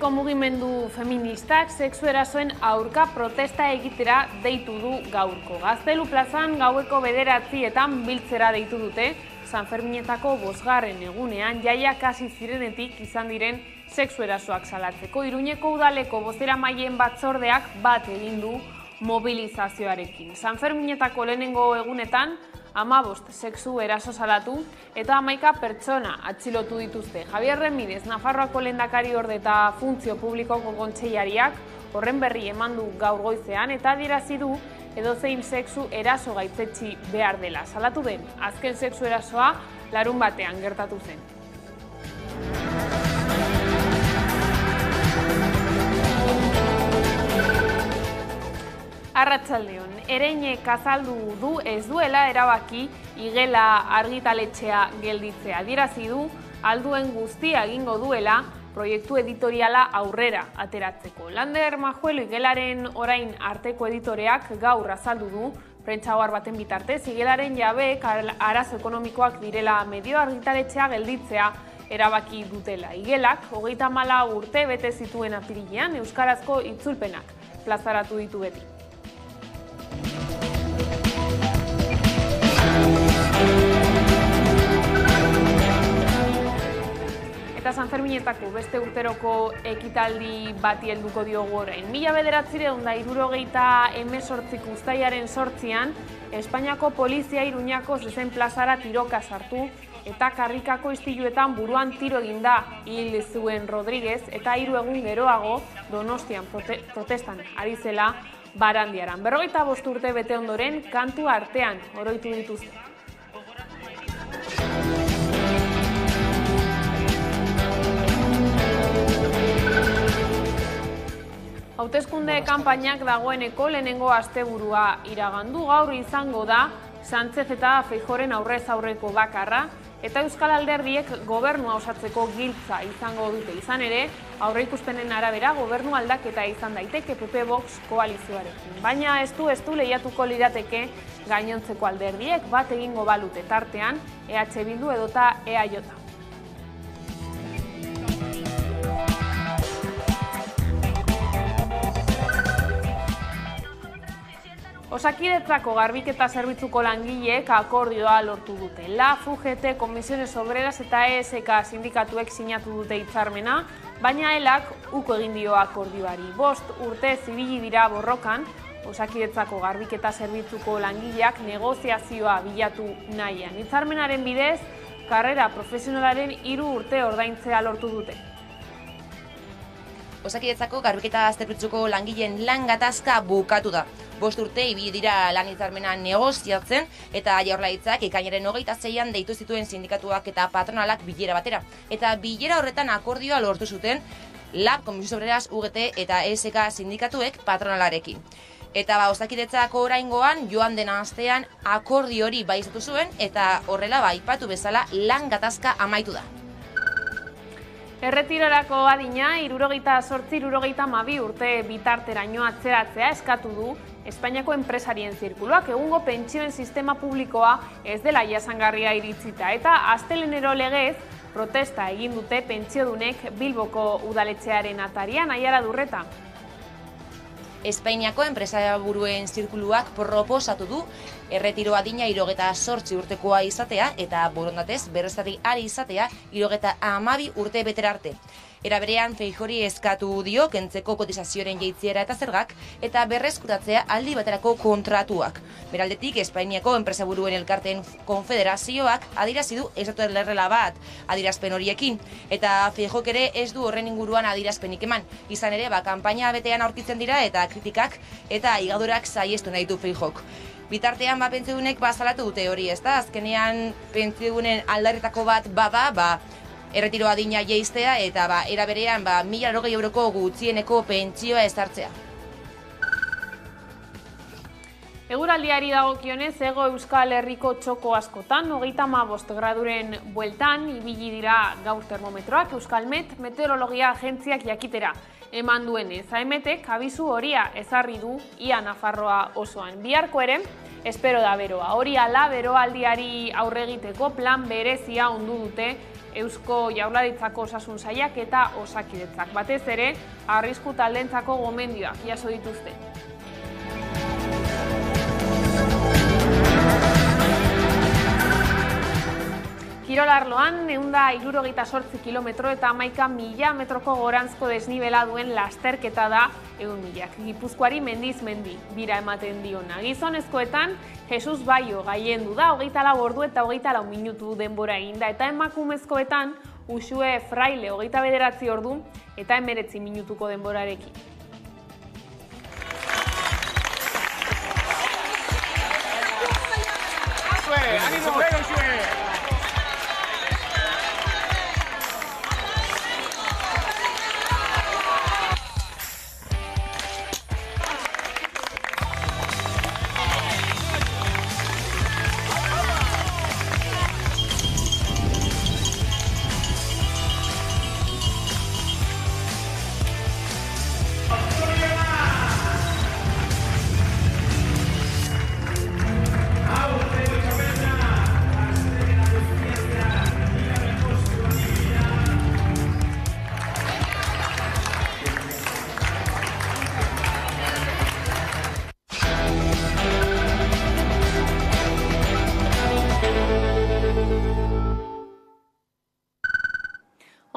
Euskadiko mugimendu feministak sexu erasoen aurka protesta egitera deitu du gaurko. Gaztelu plazan gaueko 9:00etan biltzera deitu dute, Sanferminetako 5. egunean jaiak hasi zirenetik izan diren sexu erasoak salatzeko. Iruñeko udaleko bozeramaileen batzordeak bat egin du mobilizazioarekin. Sanferminetako lehenengo egunetan 15 sexu eraso salatu eta 11 pertsona atxilotu dituzte. Javier Remidez, Nafarroako lehendakariorde eta Funtzio Publikoko kontseilariak horren berri eman du gaur goizean eta adierazi du edozein sexu eraso gaitzetsi behar dela. Salatu den azken sexu erasoa larunbatean gertatu zen. Arratsaldeon, Ereinek azaldu du ez duela erabaki igela argitaletxea gelditzea. Adierazi du alduen guztia egingo duela proiektu editoriala aurrera ateratzeko. Lander Majuelo igelaren orain arteko editoreak gaur azaldu du prentsa ohar baten bitartez igelaren jabeek arazo ekonomikoak direla medio argitaletxea gelditzea erabaki dutela. Igelak 34 urte bete zituen apirilean euskarazko itzulpenak plazaratu ditu beti. Eta Sanferminetako beste urteroko ekitaldi bati helduko diogu orain. 1978 uztailaren 8 Espainiako polizia Iruñako zezen plazara tiroka sartu eta karrikako istiluetan buruan tiro eginda hil zuen Rodríguez eta 3 egun geroago Donostian protestan ari zela Barandiaran. 45 urte bete ondoren kantu artean oroitu dituzte. Hauteskunde kanpainak dagoeneko lehenengo asteburua iragandu. Gaur izango da Sánchez eta Feijóoren aurrez aurreko bakarra eta Euskal Alderdiek gobernua osatzeko giltza izango dute. Izan ere, aurreikuspenen arabera gobernu aldaketa izan daiteke PP Vox koalizioarekin. Baina ez du lehiatuko lirateke gainontzeko alderdiek bat egingo balute tartean EH Bildu edota EAJ. Osakidetzako garbiketa zerbitzuko langileek akordioa lortu dute. LAF, UGT, Comisiones Obreras eta ESK sindikatuek sinatu dute hitzarmena, baina ELAK uko egin dio akordioari. 5 urte zibili dira borrokan, Osakidetzako garbiketa zerbitzuko langileak negoziazioa bilatu nahian. Hitzarmenaren bidez, karrera profesionalaren 3 urte ordaintzea lortu dute. Osakidetzako garbiketa zerbitzuko langileen lan gatazka bukatu da. 5 urte ibili dira lan hitzarmena negoziatzen eta Jaurlaritzak ekainaren 26an deitu zituen sindikatuak eta patronalak bilera batera. Eta bilera horretan akordioa lortu zuten LAB, Comisiones Obreras, UGT eta ESK sindikatuek patronalarekin. Eta Osakidetzako oraingoan joan den astean akordio hori baieztatu zuen eta horrela aipatu bezala lan gatazka amaitu da. Erretirorako adina 68-72 urte bitarteraino atzeratzea eskatu du Espainiako enpresarien zirkuluak. Egungo pentsioen sistema publikoa ez dela jasangarria iritzita eta astelehenero legez protesta egin dute pentsiodunek Bilboko udaletxearen atarian. Aiara Durreta. Espainiako enpresaburuen zirkuluak proposatu du erretiro adina 68 urtekoa izatea eta borondatez berreztati ari izatea 72 urte betera arte. Era berean Feijóori eskatu dio kentzeko kotizazioaren jaitsiera eta zergak eta berreskuratzea aldi baterako kontratuak. Beraldetik Espainiako enpresaburuen elkarteen konfederazioak adierazi du ez dut lerrela bat adierazpen horiekin eta Feijóok ere ez du horren inguruan adierazpenik eman. Izan ere, kanpaina betean aurkitzen dira eta kritikak eta higadurak saihestu nahi du Feijóok. Bitartean pentsiodunek salatu dute hori, ezta? Azkenean pentsiodunen aldarretako bat bada, erretiro adina jaistea eta era berean 1080 euroko gutxieneko pentsioa ezartzea. Eguraldiari dagokionez, Hego Euskal Herriko txoko askotan, 35 graduren bueltan, ibili dira gaur termometroak. Euskalmet meteorologia agentziak jakitera eman duenez. AEMETek abisu horia ezarri du ia Nafarroa osoan. Biharko ere, espero da beroa. Hori ala beroaldiari aurre egiteko plan berezia ondu dute Eusko Jaurlaritzako Osasun Sailak eta Osakidetzak. Batez ere, arrisku taldeentzako gomendioak jaso dituzte. Kirol arloan, 168 kilometro eta 11.000 metroko goranzko desnibela duen lasterketa da 100.000. Gipuzkoari mendiz mendi, bira ematen diona. Gizonezkoetan, Jesus Baio gailendu da, 24 ordu eta 24 minutu denbora eginda, eta emakumezkoetan, Uxue Fraile 29 ordu eta 19 minutuko denborarekin. ¡Ánimo, Uxue!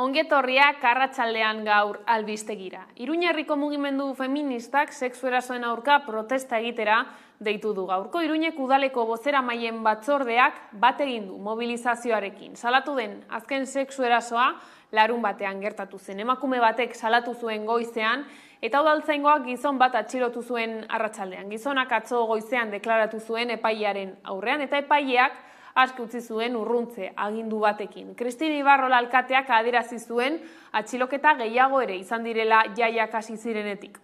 Ongetorriak arratsaldean gaur albistegira. Iruña herriko mugimendu feministak sexu erasoen aurka protesta egitera deitu du gaurko. Iruñek udaleko bozeramaileen batzordeak bat egin du mobilizazioarekin. Salatu den azken sexu erasoa larun batean gertatu zen. Emakume batek salatu zuen goizean eta udaltzaingoak gizon bat atxilotu zuen arratsaldean. Gizonak atzo goizean deklaratu zuen epailearen aurrean eta epaileak aske utzi zuen urruntze agindu batekin. Kristin Ibarrola alkateak adierazi zuen atxiloketa gehiago ere izan direla jaiak hasi zirenetik.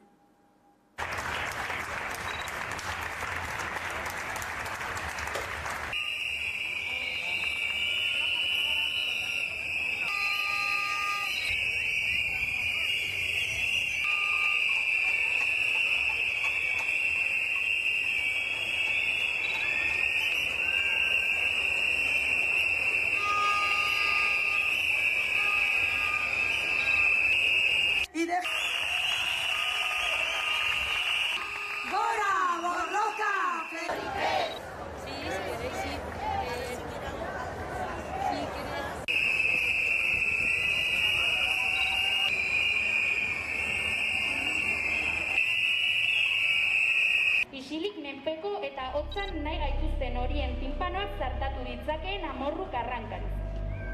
Isilik menpeko eta hotzan nahi gaituzten horien tinpanoak zartatu ditzakeen amorruk arrankariz.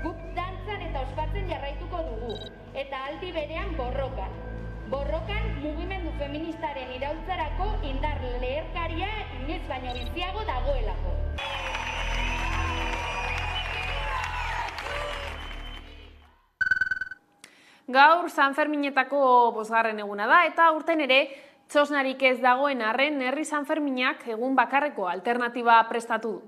Guk dantzan eta ospatzen jarraituko dugu, eta aldi berean borrokan. Borrokan mugimendu feministaren iraultzarako indar leherkaria inoiz baino biziago dagoelako. Gaur Sanferminetako 5. eguna da eta urten ere txosnarik ez dagoen arren herri Sanferminak egun bakarreko alternatiba prestatu du.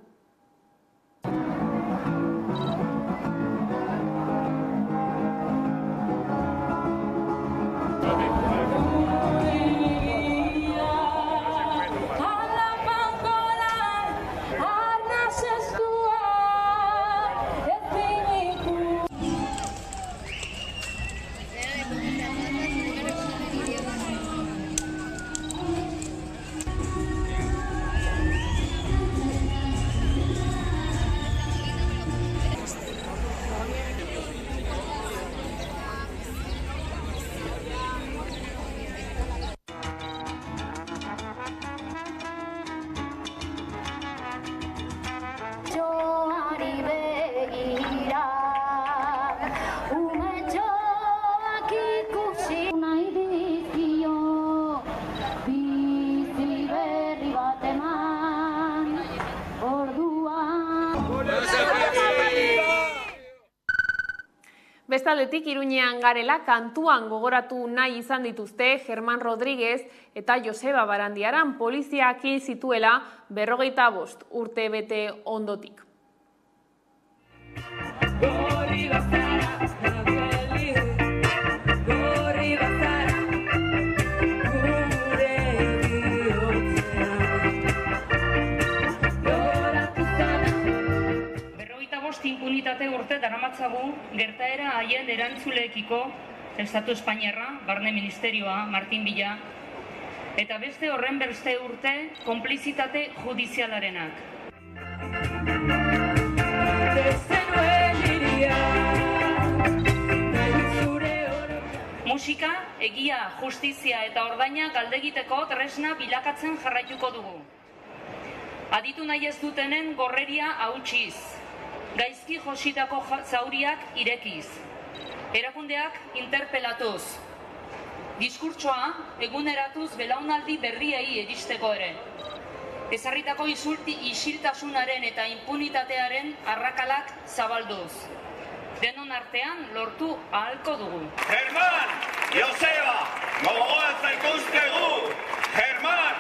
Bestaldetik Iruñean garela kantuan gogoratu nahi izan dituzte Germán Rodríguez eta Joseba Barandiaran poliziak hil zituela 55 urte bete ondotik. Impunitate urte daramatzagu gertaera haien erantzuleekiko Estatu Espainiarra, Barne Ministerioa, Martin Villa, eta beste horren beste urte konplizitate judizialarenak. Musika, egia, justizia eta ordaina galdegiteko tresna bilakatzen jarraituko dugu. Aditu nahi ez dutenen gorreria hautsiz, gaizki jositako zauriak irekiz, erakundeak interpelatuz, diskurtsoa eguneratuz belaunaldi berriei iristeko ere, ezarritako isiltasunaren eta impunitatearen arrakalak zabalduz. Denon artean lortu ahalko dugu. Germán, Joseba, gogoan zaituztegu! Germán,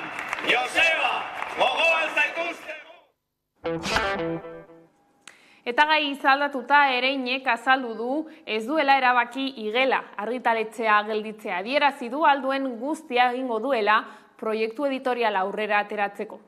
Joseba, gogoan zaituztegu! Eta gai izaldatuta Ereinek azaldu du ez duela erabaki igela argitaletzea gelditzea. Adierazi du alduen guztia egingo duela proiektu editoriala aurrera ateratzeko.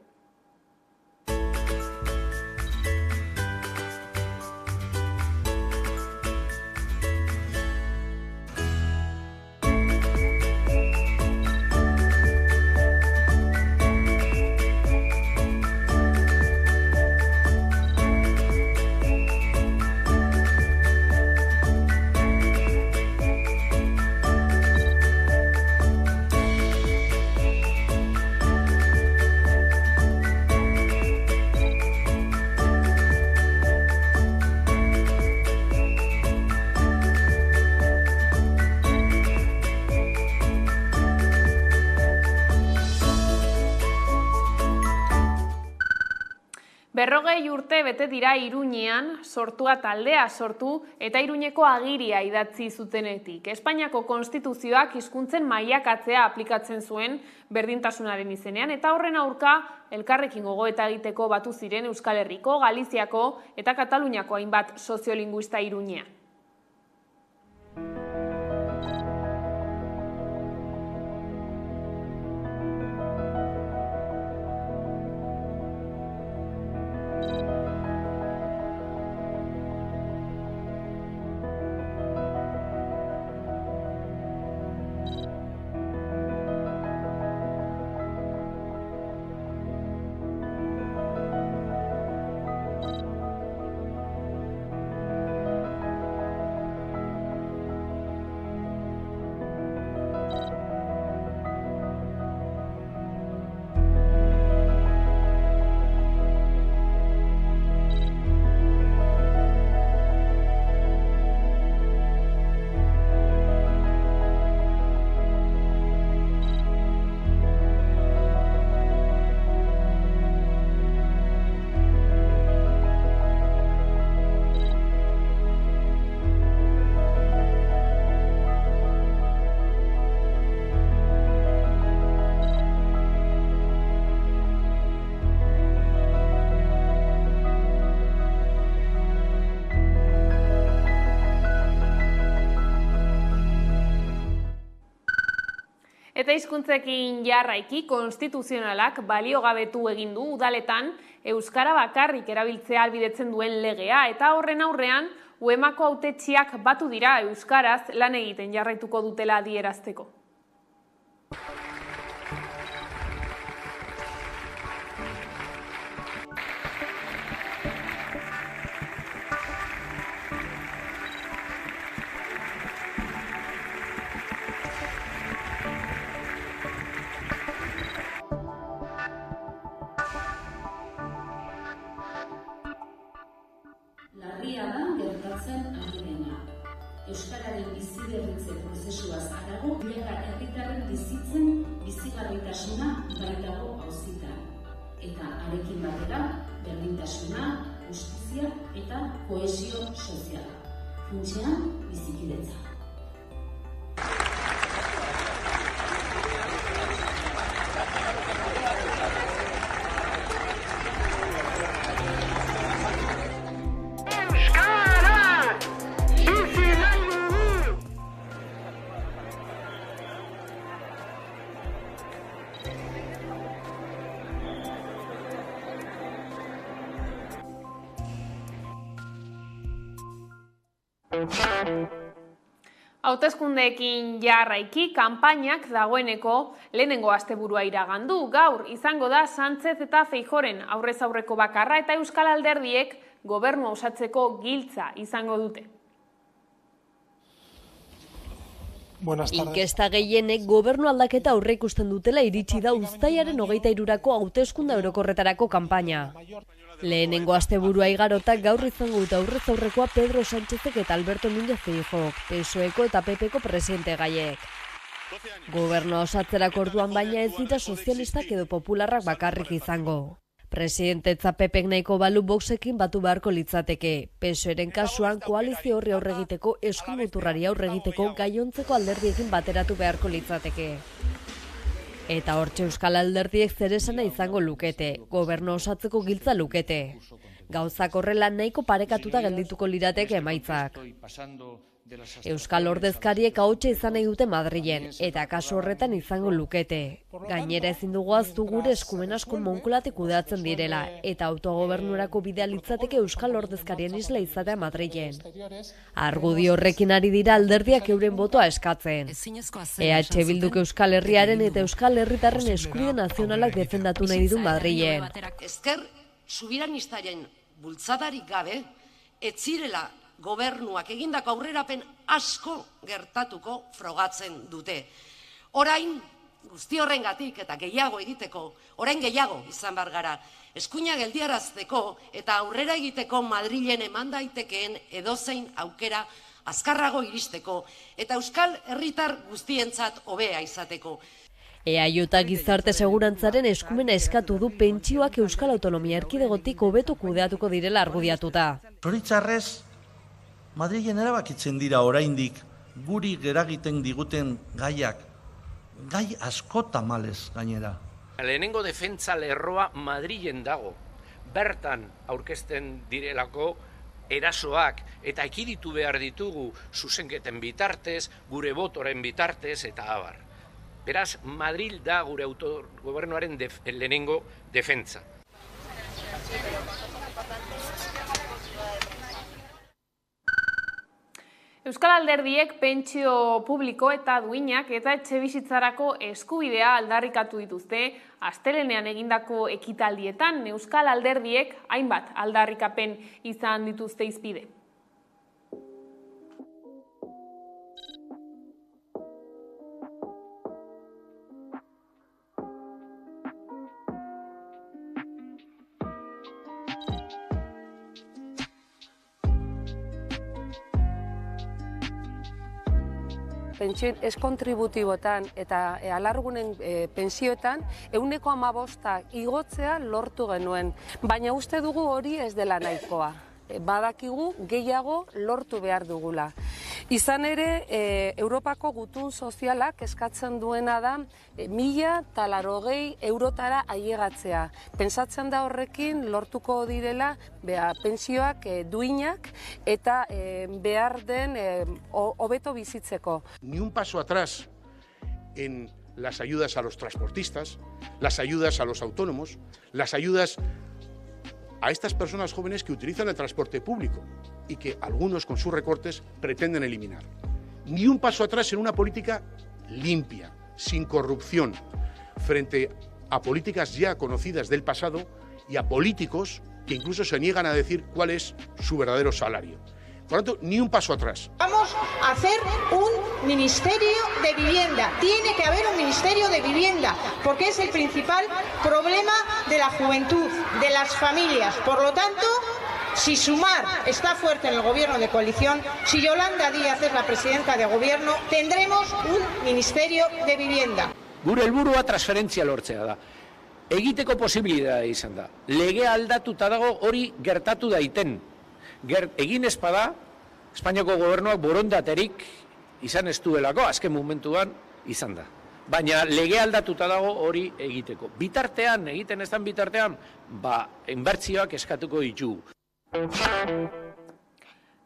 Berrogei urte bete dira Iruñean sortua taldea sortu eta Iruñeko agiria idatzi zutenetik. Espainiako konstituzioak hizkuntzen mailakatzea aplikatzen zuen berdintasunaren izenean eta horren aurka elkarrekin gogoeta egiteko batu ziren Euskal Herriko, Galiziako eta Kataluniako hainbat soziolinguista Iruñean. Eta hizkuntzekin jarraiki konstituzionalak baliogabetu egin du udaletan euskara bakarrik erabiltzea ahalbidetzen duen legea eta horren aurrean UEMako hautetsiak batu dira euskaraz lan egiten jarraituko dutela adierazteko. Larria da gertatzen ari dena. Euskararen biziberritze prozesuaz harago, milaka herritarren bizitzen bizigarritasuna baitago auzitan. Eta harekin batera, berdintasuna, justizia eta kohesio soziala. Funtsean, bizikidetza. Hauteskundeekin jarraiki kanpainak dagoeneko lehenengo asteburua iragandu. Gaur izango da Sánchez eta Feijóoren aurrez aurreko bakarra eta Euskal Alderdiek gobernua osatzeko giltza izango dute. Inkesta gehienek gobernu aldaketa aurreikusten dutela iritsi da uztailaren 23rako hauteskunde orokorretarako kanpaina. Lehenengo asteburua igarota gaur izango dute aurrez aurrekoa Pedro Sánchezek eta Alberto Núñez Feijóok, PSOEko eta PPko presidente gaiek. Gobernua osatzerako orduan baina ez dira sozialistak edo popularrak bakarrik izango. Presidentetza PPek nahiko balu Voxekin batu beharko litzateke. PSOEren kasuan koalizio horri aurre egiteko eskumuturrari aurre egiteko gainontzeko alderdiekin bateratu beharko litzateke. Eta hortxe Euskal Alderdiek zeresana izango lukete, gobernu osatzeko giltza lukete. Gauzak horrela nahiko parekatuta geldituko lirateke emaitzak. Euskal ordezkariek ahotsa izan nahi dute Madrilen, eta kasu horretan izango lukete. Gainera ezin dugu ahaztu gure eskumen asko Moncloatik kudeatzen direla, eta autogobernurako bidea litzateke Euskal ordezkarien isla izatea Madrilen. Argudio horrekin ari dira alderdiak euren botoa eskatzen. EH Bilduk Euskal Herriaren eta Euskal Herritarren eskubide nazionalak defendatu nahi ditu Madrilen. Ezker subiranistaren bultzadarik gabe, ez zirela gobernuak egindako aurrerapen asko gertatuko frogatzen dute. Orain, guzti horrengatik eta gehiago egiteko, orain gehiago izan behar gara, eskuina geldiarazteko eta aurrera egiteko Madrilen eman daitekeen edozein aukera azkarrago iristeko eta Euskal Herritar guztientzat hobea izateko. EAJ gizarte segurantzaren eskumena eskatu du pentsioak Euskal Autonomia Erkidegotik hobeto kudeatuko direla argudiatuta. Zoritxarrez, Madrilen erabakitzen dira oraindik guri geragiten diguten gaiak, gai asko tamalez gainera. Lehenengo defentsa lerroa Madrilen dago, bertan aurkezten direlako erasoak eta ekiditu behar ditugu zuzenketen bitartez, gure botoren bitartez eta abar. Beraz, Madril da gure autogobernuaren lehenengo defentsa. Euskal Alderdiek pentsio publiko eta duinak eta etxebizitzarako eskubidea aldarrikatu dituzte astelehenean egindako ekitaldietan. Euskal Alderdiek hainbat aldarrikapen izan dituzte hizpide. Pentsio eskontributibotan eta alargunen pentsioetan 15% igotzea lortu genuen, baina uste dugu hori ez dela nahikoa. Badakigu gehiago lortu behar dugula. Izan ere, Europako gutun sozialak eskatzen duena da 1.080 eurotara ailegatzea. Pentsatzen da horrekin lortuko direla pentsioak duinak eta behar den hobeto bizitzeko. Ni un paso atrás en las ayudas a los transportistas, las ayudas a los autónomos, las ayudas a estas personas jóvenes que utilizan el transporte público y que algunos con sus recortes pretenden eliminar. Ni un paso atrás en una política limpia, sin corrupción, frente a políticas ya conocidas del pasado y a políticos que incluso se niegan a decir cuál es su verdadero salario. Por lo tanto, ni un paso atrás. Vamos a hacer un ministerio de vivienda. Tiene que haber un ministerio de vivienda, porque es el principal problema de la juventud, de las familias. Por lo tanto, si Sumar está fuerte en el gobierno de coalición, si Yolanda Díaz es la presidenta de gobierno, tendremos un ministerio de vivienda. Gure helburua transferentzia lortzea da. Egiteko posibilitatea izan da. Legea aldatuta dago hori gertatu daiten. Egin espada, Espainiako gobernuak borondaterik izan ez duelako, azken momentuan izan da. Baina lege aldatuta dago hori egiteko. Bitartean, egiten ez den bitartean, inbertsioak eskatuko ditugu.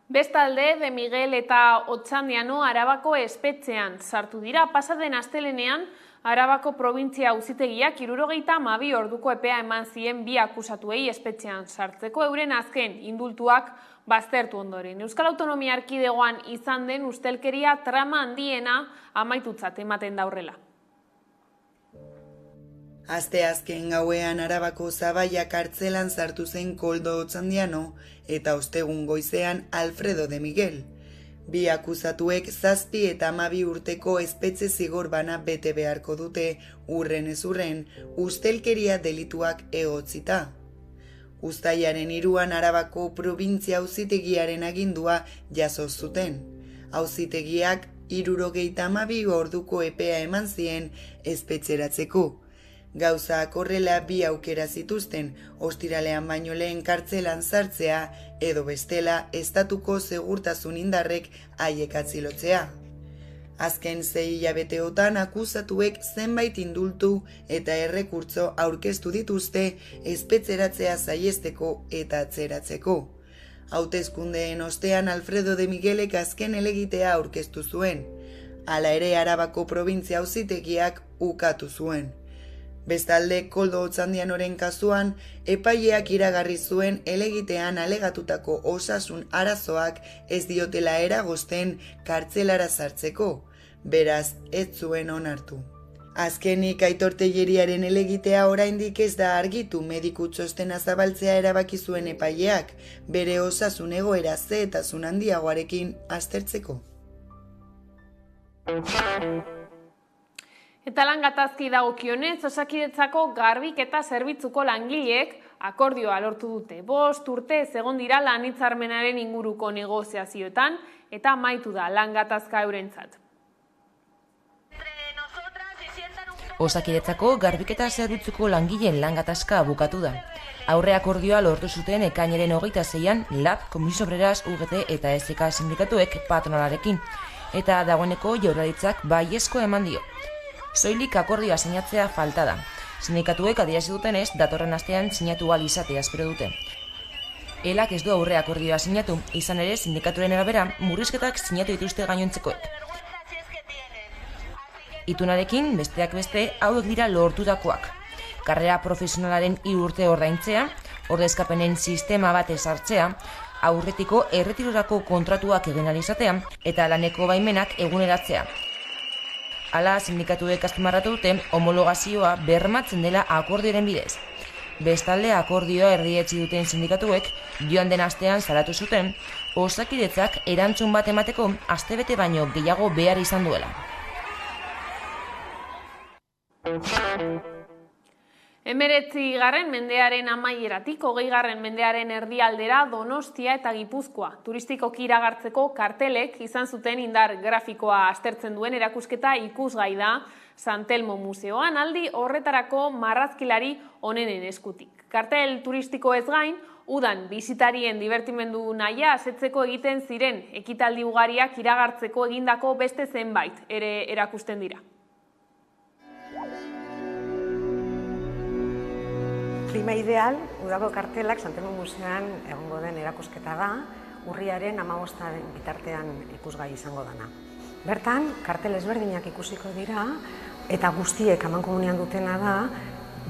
Bestalde, De Miguel eta Otxandiano Arabako espetxean sartu dira. Pasaden astelehenean Arabako probintzia auzitegiak 72 orduko epea eman zien 2 akusatuei espetxean sartzeko euren azken indultuak baztertu ondoren. Euskal Autonomia Erkidegoan izan den ustelkeria trama handiena amaitutzat ematen da horrela. Asteazken gauean Arabako Zabaia kartzelan sartu zen Koldo Otxandiano eta ostegun goizean Alfredo de Miguel. 2 akusatuek 7 eta 12 urteko espetxe zigor bana bete beharko dute urren ez urren ustelkeria delituak egotzita. Uztailaren 3an Arabako probintzia auzitegiaren agindua jaso zuten. Auzitegiak 72 orduko epea eman zien espetxeratzeko. Gauzak horrela 2 aukera zituzten, ostiralean baino lehen kartzelan sartzea edo bestela estatuko segurtasun indarrek haiek atzilotzea. Azken 6 hilabeteotan akusatuek zenbait indultu eta errekurtso aurkeztu dituzte espetxeratzea saihesteko eta atzeratzeko. Hauteskundeen ostean Alfredo de Miguelek azken helegitea aurkeztu zuen. Hala ere Arabako probintzia auzitegiak ukatu zuen. Bestalde, Koldo Otxandianoren kasuan, epaileak iragarri zuen helegitean alegatutako osasun arazoak ez diotela eragozten kartzelara sartzeko, beraz ez zuen onartu. Azkenik Aitor Telleriaren helegitea oraindik ez da argitu mediku txostena zabaltzea erabaki zuen epaileak, bere osasun egoera zehetasun handiagoarekin aztertzeko. Eta lan gatazki dagokionez, Osakidetzako garbiketa zerbitzuko langileek akordioa lortu dute. 5 urte egon dira lan hitzarmenaren inguruko negoziazioetan eta amaitu da lan gatazka eurentzat. Osakidetzako garbiketa zerbitzuko langileen lan gatazka bukatu da. Aurre akordioa lortu zuten ekainaren 26an LAB, Komisio Obreras, UGT eta SK sindikatuek patronalarekin, eta dagoeneko Jaurlaritzak baiezko eman dio. Soilik akordioa sinatzea falta da. Sindikatuek adierazi dutenez, datorren astean sinatu ahal izatea espero dute. Elak ez du aurre akordioa sinatu, izan ere sindikaturen arabera murrizketak sinatu dituzte gainontzekoek. Itunarekin, besteak beste, hauek dira lortutakoak. Karrera profesionalaren 3 urte ordaintzea, ordezkapenen sistema bat ezartzea, aurretiko erretirorako kontratuak egin ahal izatea eta laneko baimenak eguneratzea. Hala, sindikatuek azpimarratu dute homologazioa bermatzen dela akordioaren bidez. Bestalde, akordioa erdietsi duten sindikatuek joan den astean salatu zuten Osakidetzak erantzun bat emateko astebete baino gehiago behar izan duela. 19. mendearen amaieratik 20. mendearen erdialdera Donostia eta Gipuzkoa turistikoki iragartzeko kartelek izan zuten indar grafikoa aztertzen duen erakusketa ikusgai da San Telmo Museoan, aldi horretarako marrazkilari onenen eskutik. Kartel turistiko ez gain, udan bisitarien divertimendu nahia asetzeko egiten ziren ekitaldi ugariak iragartzeko egindako beste zenbait ere erakusten dira. Klima ideal, udako kartelak San Telmo Museoan egongo den erakusketa da, urriaren 15 bitartean ikusgai izango dana. Bertan, kartel ezberdinak ikusiko dira, eta guztiek amankomunean dutena da,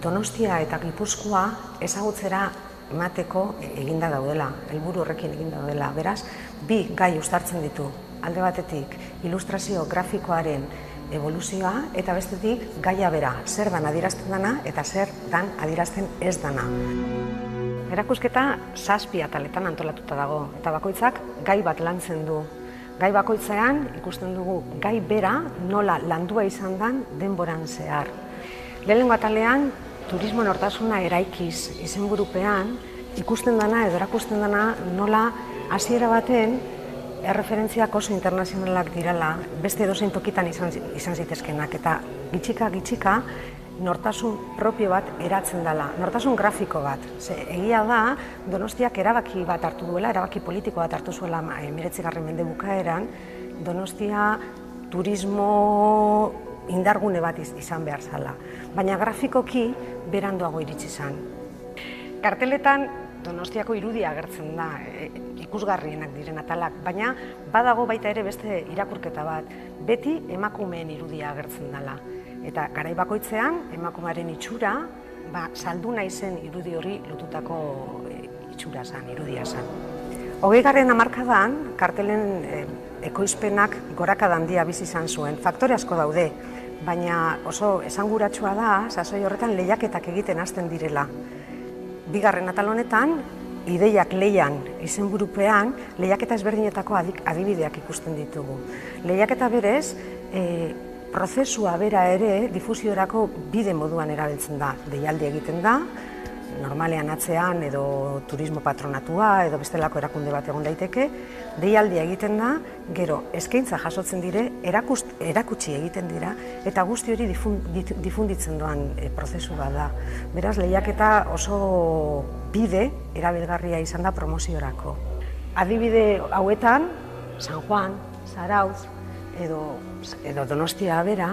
Donostia eta Gipuzkoa ezagutzera emateko eginda daudela, helburu horrekin eginda daudela. Beraz, 2 gai uztartzen ditu, alde batetik ilustrazio grafikoaren evoluzioa eta bestetik gaia bera, zer dan adierazten dana eta zer dan adierazten ez dana. Erakusketa 7 ataletan antolatuta dago eta bakoitzak gai bat lantzen du. Gai bakoitzean ikusten dugu gai bera nola landua izan dan denboran zehar. Lehenengo atalean turismo nortasuna eraikiz izenburupean ikusten dana edo erakusten dana nola hasiera baten erreferentziak oso internazionalak direla, beste edozein tokitan izan zitezkenak, eta gitxika nortasun propio bat eratzen dela, nortasun grafiko bat. Egia da, Donostiak erabaki bat hartu duela, erabaki politiko bat hartu zuela 19. mende bukaeran, Donostia turismo indargune bat izan behar zala, baina grafikoki beranduago iritsi zen. Karteletan Donostiako irudia agertzen da, ikusgarrienak diren atalak, baina badago baita ere beste irakurketa bat, beti emakumeen irudia agertzen dela. Eta garai bakoitzean, emakumearen itxura, saldu naizen irudi hori lotutako itxura zan, irudia zan. 20. hamarkadan, kartelen ekoizpenak gorakada handia bizi izan zuen. Faktore asko daude, baina oso esanguratsua da, sasoi horretan lehiaketak egiten hasten direla. 2. atal honetan, ideiak leian izenburupean, lehiaketa ezberdinetako adibideak ikusten ditugu. Lehiaketa berez, prozesua bera ere difusiorako bide moduan erabiltzen da. Deialdi egiten da, normalean atzean edo turismo patronatua edo bestelako erakunde bat egon daiteke, deialdia egiten da, gero eskaintza jasotzen dire, erakutsi egiten dira, eta guzti hori difunditzen doan prozesu bat da. Beraz, lehiaketa oso bide erabilgarria izan da promoziorako. Adibide hauetan, San Juan, Zarautz edo Donostia bera,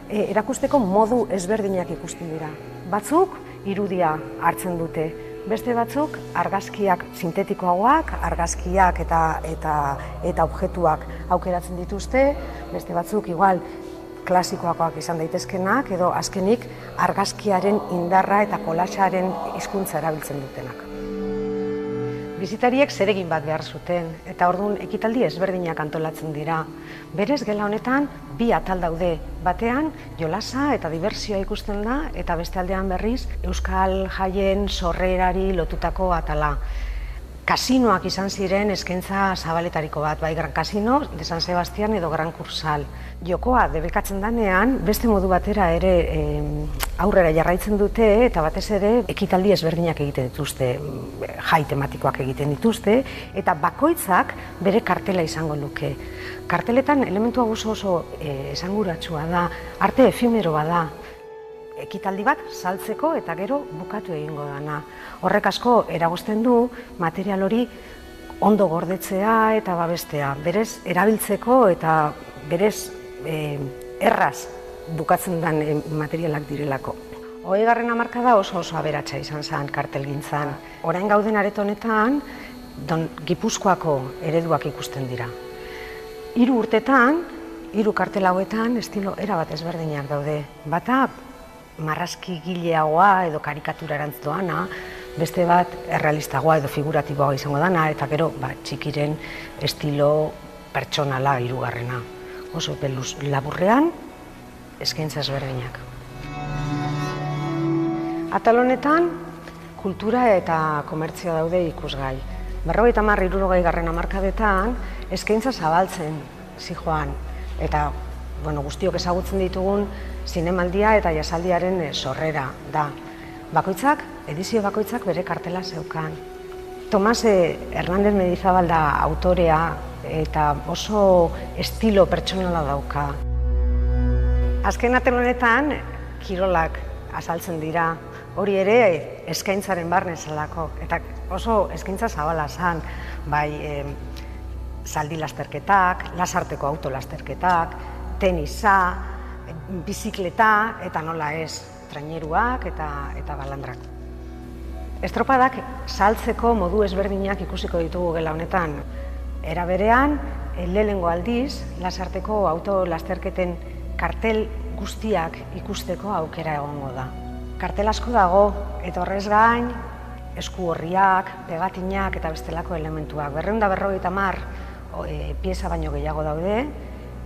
erakusteko modu ezberdinak ikusten dira. Batzuk irudia hartzen dute, beste batzuk argazkiak sintetikoagoak, argazkiak eta objektuak aukeratzen dituzte, beste batzuk igual klasikoakoak izan daitezkenak, edo azkenik argazkiaren indarra eta kolaxaren hizkuntza erabiltzen dutenak. Bizitariek zeregin bat behar zuten, eta orduan ekitaldi ezberdinak antolatzen dira. Berez, gela honetan, 2 atal daude. Batean, jolasa eta diversioa ikusten da, eta beste aldean berriz, euskal jaien sorrerari lotutako atala. Kasinoak izan ziren eskaintza zabaletariko bat, bai Gran Kasino, de San Sebastián edo Gran Kursal. Jokoa debekatzen danean, beste modu batera ere aurrera jarraitzen dute, eta batez ere ekitaldi ezberdinak egiten dituzte, jai tematikoak egiten dituzte, eta bakoitzak bere kartela izango luke. Karteletan elementua oso esanguratsua da, arte efimero bada. Ekitaldi bat saltzeko eta gero bukatu egingo dana. Horrek asko eragozten du material hori ondo gordetzea eta babestea. Berez erabiltzeko eta berez erraz bukatzen den materialak direlako. 20. hamarkada oso aberatsa izan zen kartelgintzan. Orain gauden areto honetan Gipuzkoako ereduak ikusten dira. 3 urtetan, 3 kartel hauetan estilo erabat ezberdinak daude. Bata marrazki gileagoa edo karikaturarantz doana, beste bat errealistagoa edo figuratiboa izango dana, eta gero txikiren estilo pertsonala 3. Oso peluz laburrean, eskaintza ezberdinak. Atal honetan, kultura eta komertzioa daude ikusgai. 50-60 hamarkadetan, eskaintza zabaltzen zijoan, eta guztiok ezagutzen ditugun zinemaldia eta jasaldiaren sorrera da. Edizio bakoitzak bere kartela zeukan. Tomas Hernández Mendizabal da autorea eta oso estilo pertsonala dauka. Azken atal honetan, kirolak azaltzen dira. Hori ere eskaintzaren barne zelako, eta oso eskaintza zabala zen, bai zaldi lasterketak, lasarteko autolasterketak, tenisa, bizikleta eta nola ez, traineruak eta balandrak. Estropadak saltzeko modu ezberdinak ikusiko ditugu gela honetan. Era berean, lehenengo aldiz, lasarteko autolasterketen kartel guztiak ikusteko aukera egongo da. Kartel asko dago, eta horrez gain, esku horriak, pegatinak eta bestelako elementuak. 250 pieza baino gehiago daude,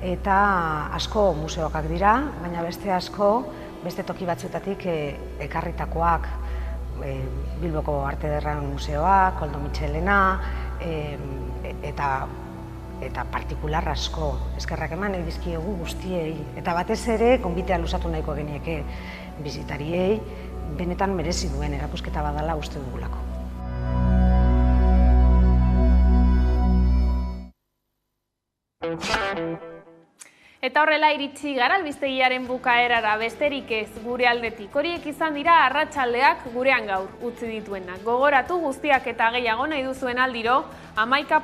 eta asko museoak dira, baina beste asko, beste toki batzuetatik ekarritakoak, Bilboko Arte Ederren Museoak, Koldo Mitxelena, eta partikular asko. Eskerrak eman edizkiegu guztiei, eta batez ere, gonbitea luzatu nahiko genieke bizitariei, benetan merezi duen erakusketa badala uste dugulako. Eta horrela iritsi gara albistegiaren bukaerara, besterik ez gure aldetik. Horiek izan dira arratsaldeak gurean gaur utzi dituenak. Gogoratu guztiak eta gehiago nahi duzuen aldiro 11